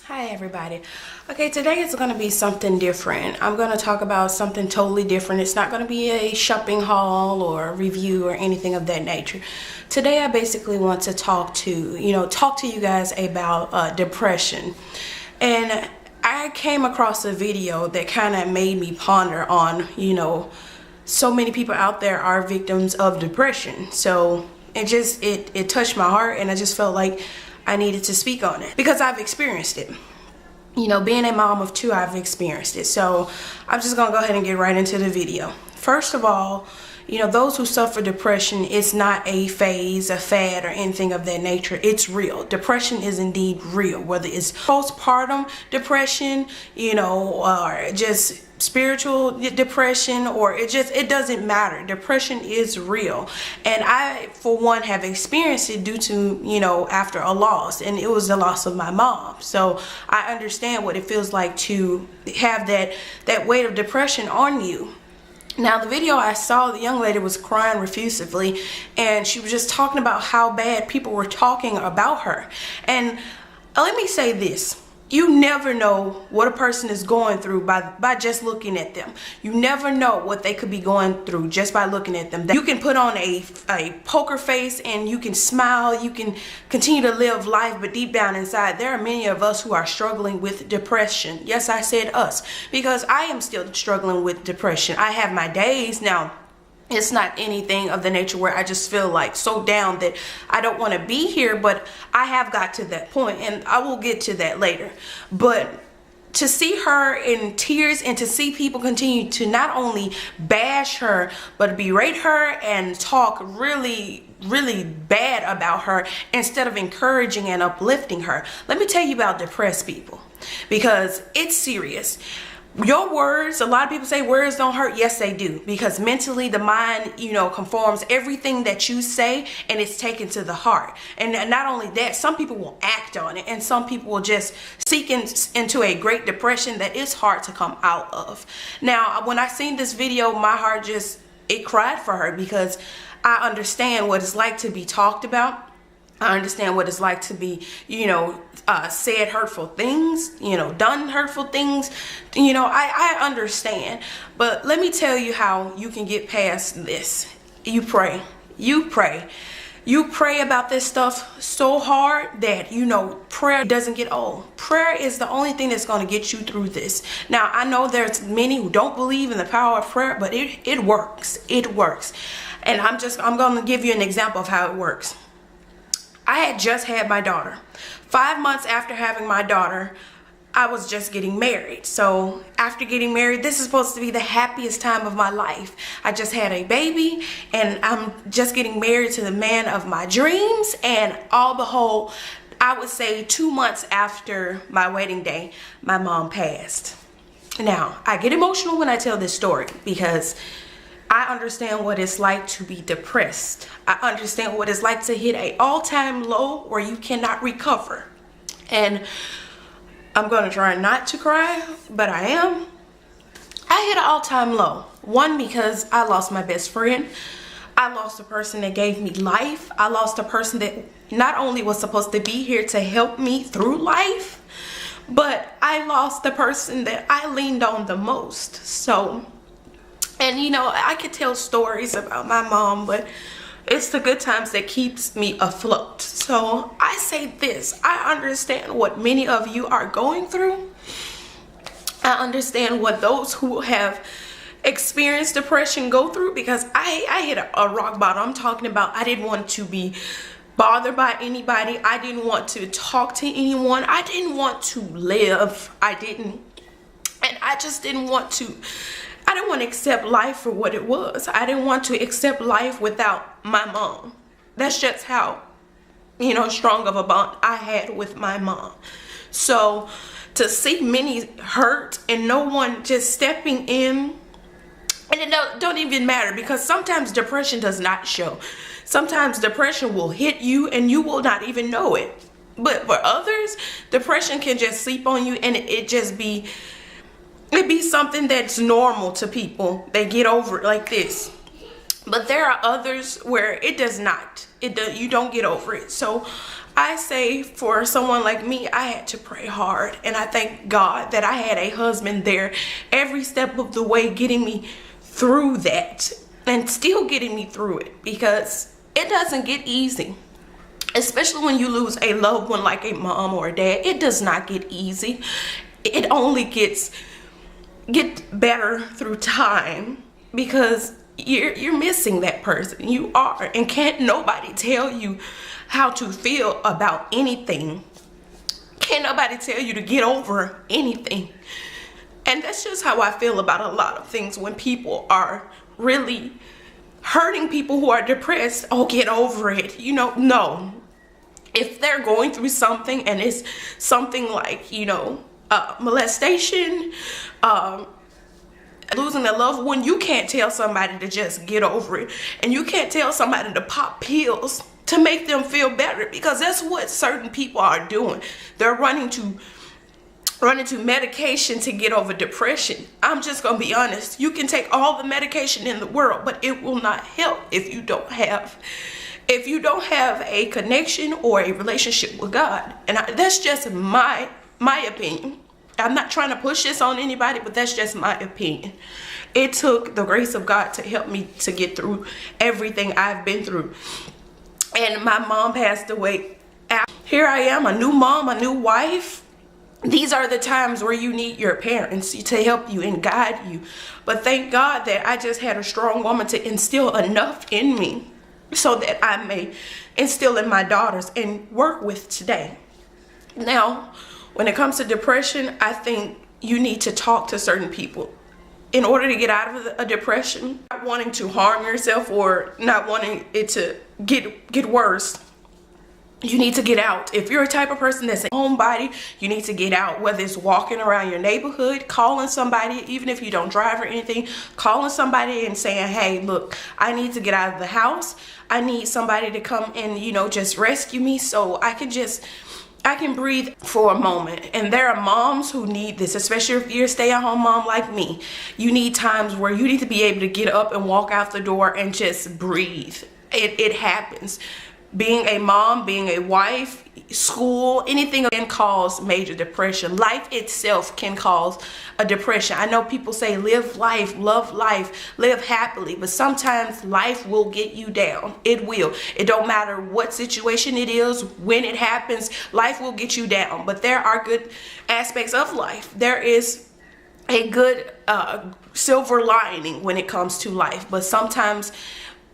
Hi everybody. Okay, today is going to be something different. I'm going to talk about something totally different. It's not going to be a shopping haul or a review or anything of that nature. Today I basically want to talk to you guys about depression. And I came across a video that kind of made me ponder on, so many people out there are victims of depression. So it touched my heart, and I just felt like I needed to speak on it because I've experienced it. Being a mom of two, I've experienced it. So I'm just gonna go ahead and get right into the video. First of all, those who suffer depression, it's not a phase, a fad, or anything of that nature. It's real. Depression is indeed real, whether it's postpartum depression, or just spiritual depression, or it doesn't matter. Depression is real, and I for one have experienced it due to after a loss, and it was the loss of my mom. So I understand what it feels like to have that weight of depression on you. Now, the video I saw, the young lady was crying profusely, and she was just talking about how bad people were talking about her. And let me say this. You never know what a person is going through by just looking at them. You never know what they could be going through just by looking at them. You can put on a poker face and you can smile, you can continue to live life, but deep down inside, there are many of us who are struggling with depression. Yes, I said us, because I am still struggling with depression. I have my days now. It's not anything of the nature where I just feel like so down that I don't want to be here, but I have got to that point, and I will get to that later. But to see her in tears and to see people continue to not only bash her, but berate her and talk really bad about her instead of encouraging and uplifting her. Let me tell you about depressed people, because it's serious. Your words, a lot of people say words don't hurt. Yes, they do, because mentally the mind, conforms everything that you say, and it's taken to the heart. And not only that, some people will act on it, and some people will just sink into a great depression that is hard to come out of. Now, when I seen this video, my heart it cried for her, because I understand what it's like to be talked about. I understand what it's like to be, said hurtful things, done hurtful things. I understand. But let me tell you how you can get past this. You pray. You pray. You pray about this stuff so hard that, prayer doesn't get old. Prayer is the only thing that's going to get you through this. Now, I know there's many who don't believe in the power of prayer, but it works. It works. And I'm going to give you an example of how it works. I had just had my daughter. 5 months after having my daughter, I was just getting married. So after getting married, this is supposed to be the happiest time of my life. I just had a baby, and I'm just getting married to the man of my dreams. And all behold, I would say 2 months after my wedding day, my mom passed. Now, I get emotional when I tell this story, because I understand what it's like to be depressed. I understand what it's like to hit an all-time low where you cannot recover. And I'm going to try not to cry, but I am. I hit an all-time low. One, because I lost my best friend. I lost a person that gave me life. I lost a person that not only was supposed to be here to help me through life, but I lost the person that I leaned on the most. So, and I could tell stories about my mom, but it's the good times that keeps me afloat. So I say this, I understand what many of you are going through. I understand what those who have experienced depression go through, because I hit a rock bottom. I'm talking about I didn't want to be bothered by anybody. I didn't want to talk to anyone. I didn't want to live. And I just didn't want to accept life for what it was. I didn't want to accept life without my mom. That's just how, strong of a bond I had with my mom. So to see many hurt and no one just stepping in, and it don't even matter, because sometimes depression does not show. Sometimes depression will hit you and you will not even know it. But for others, depression can just sleep on you, and it be something that's normal to people. They get over it like this. But there are others where it does not. You don't get over it. So I say for someone like me, I had to pray hard, and I thank God that I had a husband there every step of the way getting me through that and still getting me through it, because it doesn't get easy. Especially when you lose a loved one like a mom or a dad, it does not get easy. It only get better through time, because you're missing that person. You are, and can't nobody tell you how to feel about anything. Can't nobody tell you to get over anything. And that's just how I feel about a lot of things when people are really hurting people who are depressed. Oh, get over it. You know, no. If they're going through something and it's something like, you know, molestation, losing a loved one, you can't tell somebody to just get over it. And you can't tell somebody to pop pills to make them feel better, because that's what certain people are doing. They're running to medication to get over depression. I'm just gonna be honest. You can take all the medication in the world, but it will not help if you don't have a connection or a relationship with God. And that's just my opinion. I'm not trying to push this on anybody, but that's just my opinion. It took the grace of God to help me to get through everything I've been through. And my mom passed away. Here I am, a new mom, a new wife. These are the times where you need your parents to help you and guide you. But thank God that I just had a strong woman to instill enough in me so that I may instill in my daughters and work with today. Now, when it comes to depression, I think you need to talk to certain people in order to get out of a depression. Not wanting to harm yourself or not wanting it to get worse. You need to get out. If you're a type of person that's a homebody, you need to get out. Whether it's walking around your neighborhood, calling somebody, even if you don't drive or anything, calling somebody and saying, hey, look, I need to get out of the house. I need somebody to come and, you know, just rescue me so I can breathe for a moment. And there are moms who need this, especially if you're a stay-at-home mom like me. You need times where you need to be able to get up and walk out the door and just breathe. It happens. Being a mom, being a wife, school, anything can cause major depression. Life itself can cause a depression. I know people say live life, love life, live happily, but sometimes life will get you down. It will. It don't matter what situation it is, when it happens, life will get you down. But there are good aspects of life. There is a good silver lining when it comes to life, but sometimes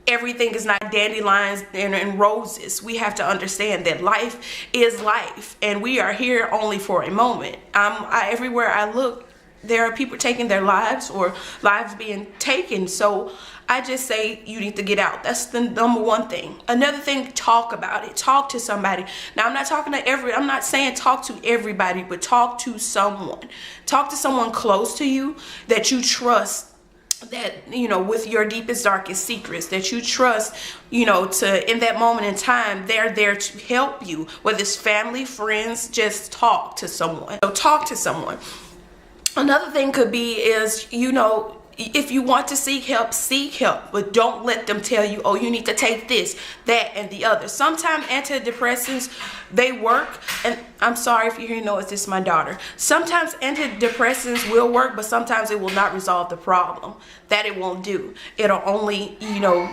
everything is not dandelions and roses. We have to understand that life is life, and we are here only for a moment. Everywhere I look, there are people taking their lives or lives being taken. So I just say you need to get out. That's the number one thing. Another thing, talk about it. Talk to somebody. Now, I'm not saying talk to everybody, but talk to someone. Talk to someone close to you that you trust, that, you know, with your deepest, darkest secrets, that you trust, you know, to in that moment in time, they're there to help you. Whether it's family, friends, just talk to someone. So talk to someone. Another thing could be is, you know, if you want to seek help, but don't let them tell you, oh, you need to take this, that, and the other. Sometimes antidepressants, they work, and I'm sorry if you hear noise, this is my daughter. Sometimes antidepressants will work, but sometimes it will not resolve the problem. That it won't do. It'll only, you know,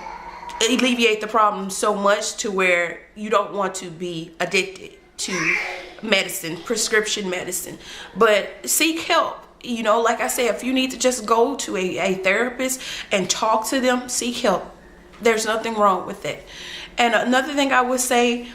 alleviate the problem so much to where you don't want to be addicted to medicine, prescription medicine. But seek help. You know, like I said, if you need to just go to a therapist and talk to them, seek help. There's nothing wrong with it. And another thing I would say,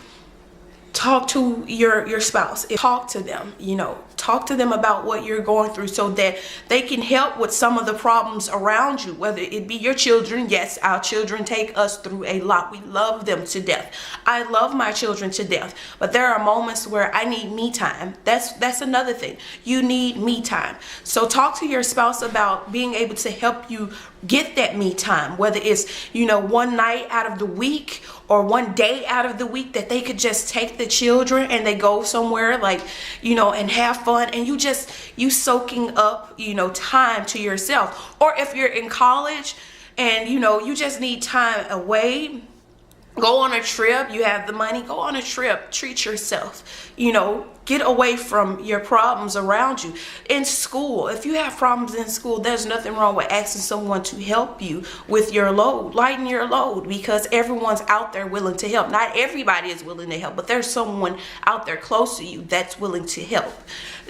talk to your spouse. Talk to them, you know, talk to them about what you're going through so that they can help with some of the problems around you, whether it be your children. Yes, our children take us through a lot. We love them to death. I love my children to death, but there are moments where I need me time. That's another thing. You need me time. So talk to your spouse about being able to help you get that me time, whether it's, you know, one night out of the week or one day out of the week that they could just take the children and they go somewhere, like, you know, and have fun, and you soaking up, you know, time to yourself. Or if you're in college and, you know, you just need time away, Go on a trip. You have the money, go on a trip. Treat yourself. You know, get away from your problems around you. In school, if you have problems in school, there's nothing wrong with asking someone to help you with your load. Lighten your load, because everyone's out there willing to help. Not everybody is willing to help, but there's someone out there close to you that's willing to help.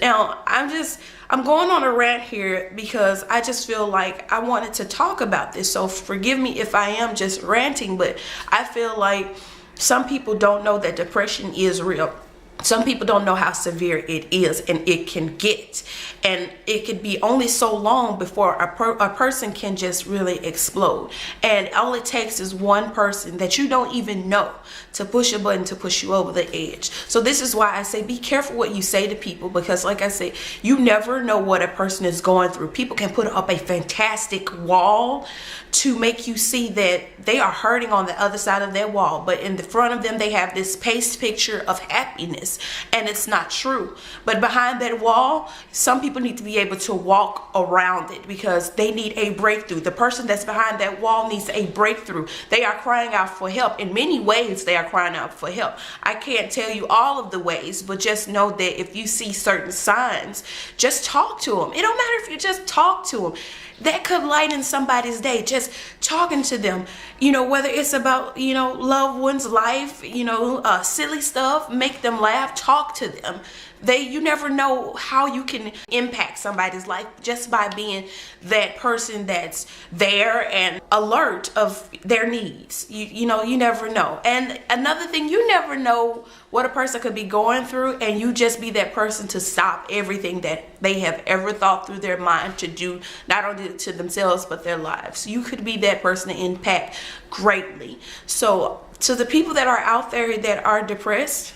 Now, I'm going on a rant here because I just feel like I wanted to talk about this. So forgive me if I am just ranting, but I feel like some people don't know that depression is real. Some people don't know how severe it is and it can get, and it could be only so long before a person can just really explode. And all it takes is one person that you don't even know to push a button to push you over the edge. So this is why I say be careful what you say to people, because like I say, you never know what a person is going through. People can put up a fantastic wall to make you see that they are hurting on the other side of their wall, but in the front of them they have this paste picture of happiness, and it's not true. But behind that wall, some people need to be able to walk around it because they need a breakthrough. The person that's behind that wall needs a breakthrough. They are crying out for help. In many ways they are crying out for help. I can't tell you all of the ways, but just know that if you see certain signs, just talk to them. It don't matter if you just talk to them. That could lighten somebody's day, just talking to them, you know, whether it's about, you know, loved one's life, you know, silly stuff, make them laugh, talk to them. You never know how you can impact somebody's life just by being that person that's there and alert of their needs. You know, you never know. And another thing, you never know what a person could be going through, and you just be that person to stop everything that they have ever thought through their mind to do, not only to themselves but their lives. You could be that person to impact greatly. So to the people that are out there that are depressed,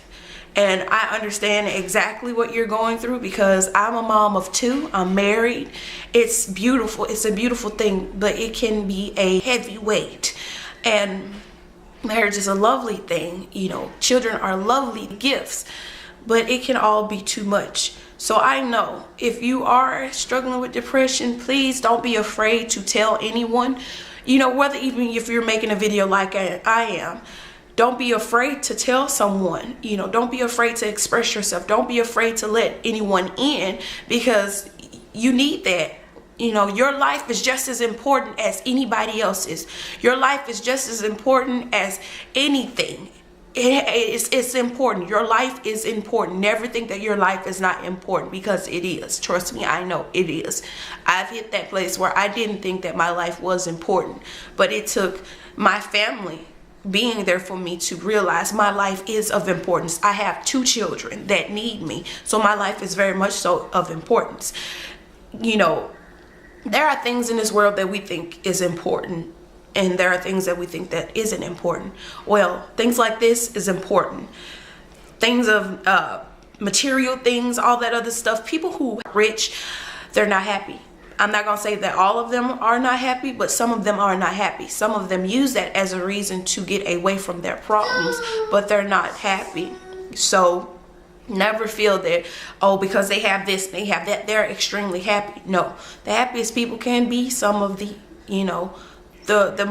and I understand exactly what you're going through because I'm a mom of 2. I'm married. It's beautiful. It's a beautiful thing, but it can be a heavy weight. And marriage is a lovely thing. You know, children are lovely gifts, but it can all be too much. So I know if you are struggling with depression, please don't be afraid to tell anyone. You know, whether even if you're making a video like I am, don't be afraid to tell someone. You know, don't be afraid to express yourself. Don't be afraid to let anyone in, because you need that. You know, your life is just as important as anybody else's. Your life is just as important as anything. It's important. Your life is important. Never think that your life is not important, because it is. Trust me, I know it is. I've hit that place where I didn't think that my life was important, but it took my family being there for me to realize my life is of importance. I have 2 children that need me, so my life is very much so of importance. You know, there are things in this world that we think is important, and there are things that we think that isn't important. Well, things like this is important. Things of material things, all that other stuff. People who are rich, they're not happy. I'm not going to say that all of them are not happy, but some of them are not happy. Some of them use that as a reason to get away from their problems, but they're not happy. So never feel that, oh, because they have this, they have that, they're extremely happy. No, the happiest people can be some of the, you know, the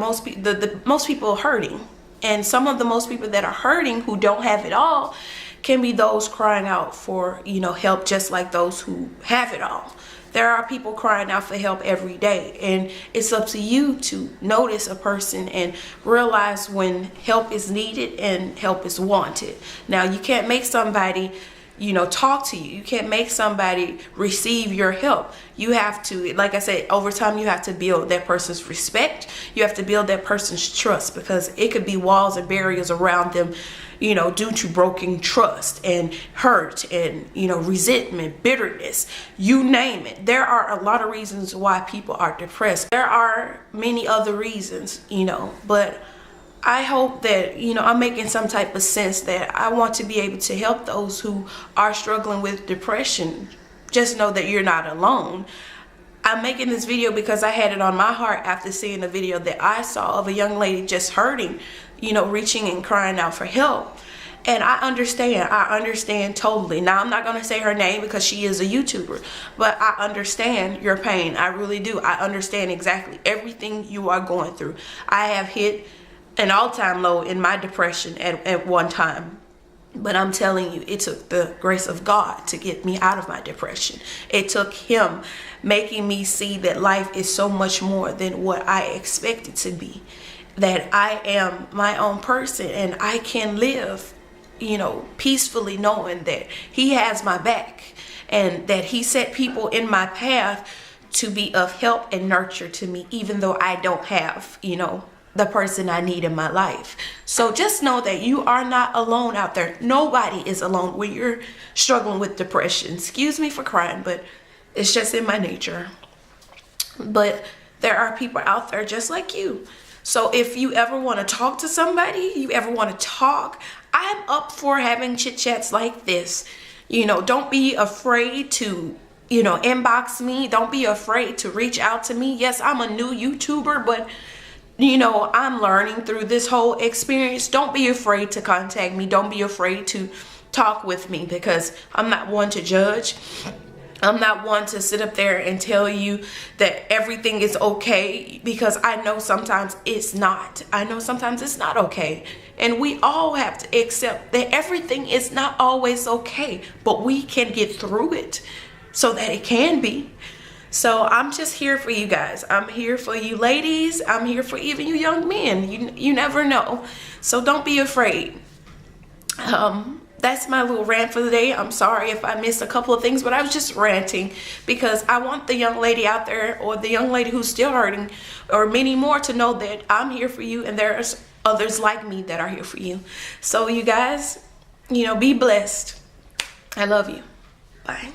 most people hurting. And some of the most people that are hurting who don't have it all can be those crying out for, you know, help, just like those who have it all. There are people crying out for help every day, and it's up to you to notice a person and realize when help is needed and help is wanted. Now, you can't make somebody, you know, talk to you. You can't make somebody receive your help. You have to, like I said, over time you have to build that person's respect. You have to build that person's trust, because it could be walls and barriers around them, you know, due to broken trust and hurt and, you know, resentment, bitterness, you name it. There are a lot of reasons why people are depressed. There are many other reasons, you know, but I hope that, you know, I'm making some type of sense, that I want to be able to help those who are struggling with depression. Just know that you're not alone. I'm making this video because I had it on my heart after seeing a video that I saw of a young lady just hurting, you know, reaching and crying out for help. And I understand totally. Now, I'm not going to say her name because she is a YouTuber, but I understand your pain. I really do. I understand exactly everything you are going through. I have hit an all-time low in my depression at one time. But I'm telling you, it took the grace of God to get me out of my depression. It took him making me see that life is so much more than what I expected to be. That I am my own person and I can live, peacefully knowing that he has my back and that he set people in my path to be of help and nurture to me, even though I don't have, the person I need in my life. So just know that you are not alone out there. Nobody is alone when you're struggling with depression. Excuse me for crying, but it's just in my nature. But there are people out there just like you. So if you ever want to talk to somebody, you ever want to talk, I'm up for having chit chats like this. Don't be afraid to inbox me. Don't be afraid to reach out to me. Yes, I'm a new YouTuber, but I'm learning through this whole experience. Don't be afraid to contact me. Don't be afraid to talk with me, because I'm not one to judge. I'm not one to sit up there and tell you that everything is okay, because I know sometimes it's not. I know sometimes it's not okay. And we all have to accept that everything is not always okay, but we can get through it so that it can be. So I'm just here for you guys. I'm here for you ladies. I'm here for even you young men. You never know. So don't be afraid. That's my little rant for the day. I'm sorry if I missed a couple of things, but I was just ranting because I want the young lady out there, or the young lady who's still hurting, or many more, to know that I'm here for you and there's others like me that are here for you. So you guys, be blessed. I love you. Bye.